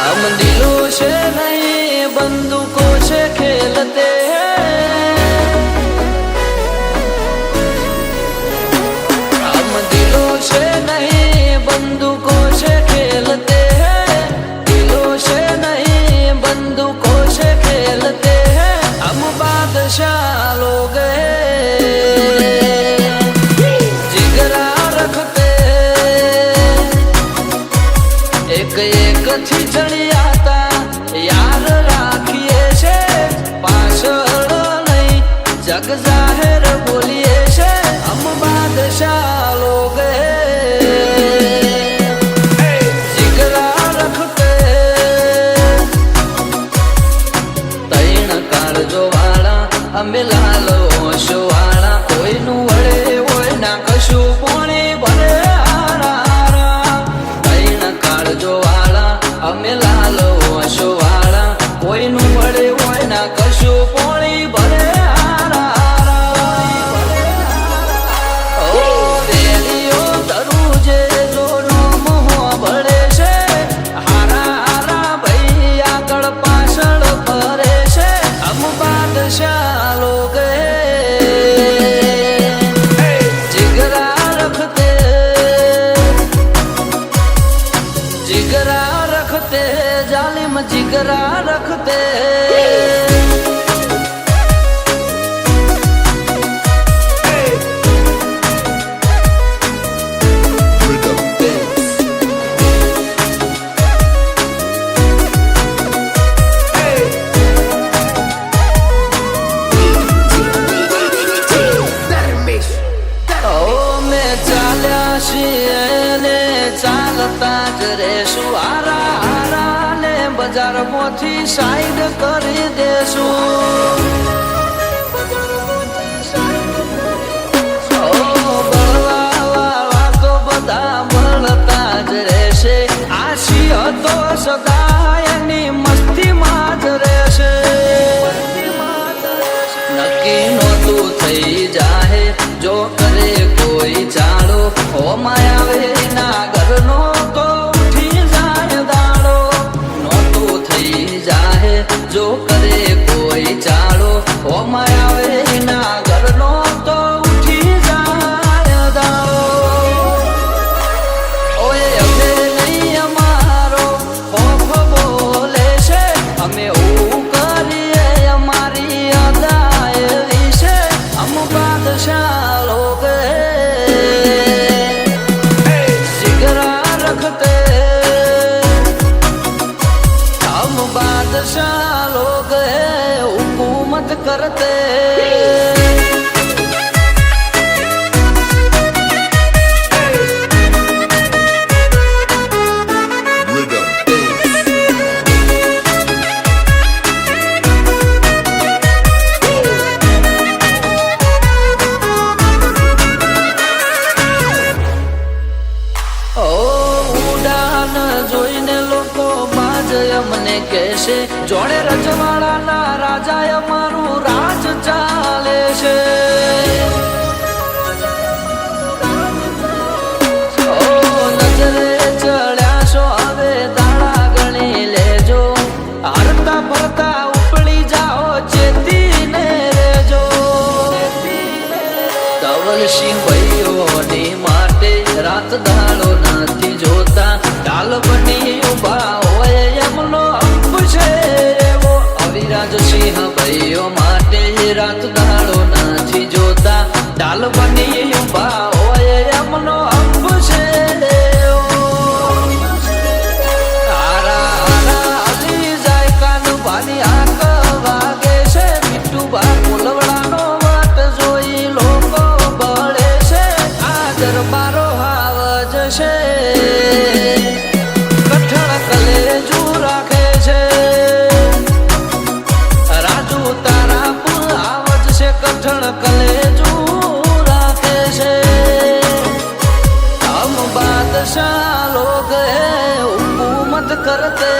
हम दिलों से नहीं बंदूकों से खेलते हैं, हम दिलों से नहीं बंदूकों से खेलते हैं, दिलों से नहीं बंदूकों से खेलते हैं, हम बादशाह लोग हैं, जिगरा रखते एक एक थी चढ़ियाता यार राखिए से पाछળ नहीं जग जाहिर बोलिए से हम बादशाह लोग जिगरा रखते तैण काळजो वाला અમે લાલો ઓશો વાળા કોઈનું વળે હોય ના કશું પોણી ભરે હારા તૈણ કાળજો વાળા અમે લાલો ઓશો વાળા કોઈનું વળે હોય ના કશું પોણી ભરે जालिम जिगरा रखते चालता ज रेसु हारा हारा ने बजार मोथी साइड करी देसु बळवा तो बधा बळता ज रेसे आशी हतो सदा एनी मस्ती मां ज रेसे नक्की नोतू थई जाहे जो करे कोई चालो ओ माया वे ना घरनो तो उठी जाए दाड़ो नोतू थई जाहे जो करे कोई चालो ओ माया वे ना घरनो तो उठी जाए दाड़ो ओए अबे नहीं अमारो खौफ बोले से हमें ऊ करिए हमारी अदाए विषे हम बादशाह लोग बादशाह लोग हैं हुकूमत करते મને કહેશે જોડે રજવાડાના રાજા અમારું રાજ ચાલે છે નજરે ચડ્યા છો હવે દાડા ગણી લેજો હરતા ફરતા ઉપડી જાઓ ચેતીને રેજો ધવલસિંહ ભાઈઓની માટે રાત દાડો નથી જોતા ડાલ બની ઉભા સિંહ ભાઈઓ માટે રાત દાડો નથી જોતા ડાલ બની ઉભા હોય એમનો અંબ છે હારા હારા હાલી જાય કાન ભાની આંખ વાગે છે મીઠું બા ફૂલવડાનો વાટ જોઈ લોકો બળે છે આ દરબારો હાવ જશે કઠણ કલેજુ રાખે છે कठण कलेजू राखे से हम बादशाह लोग हैं हुकूमत करते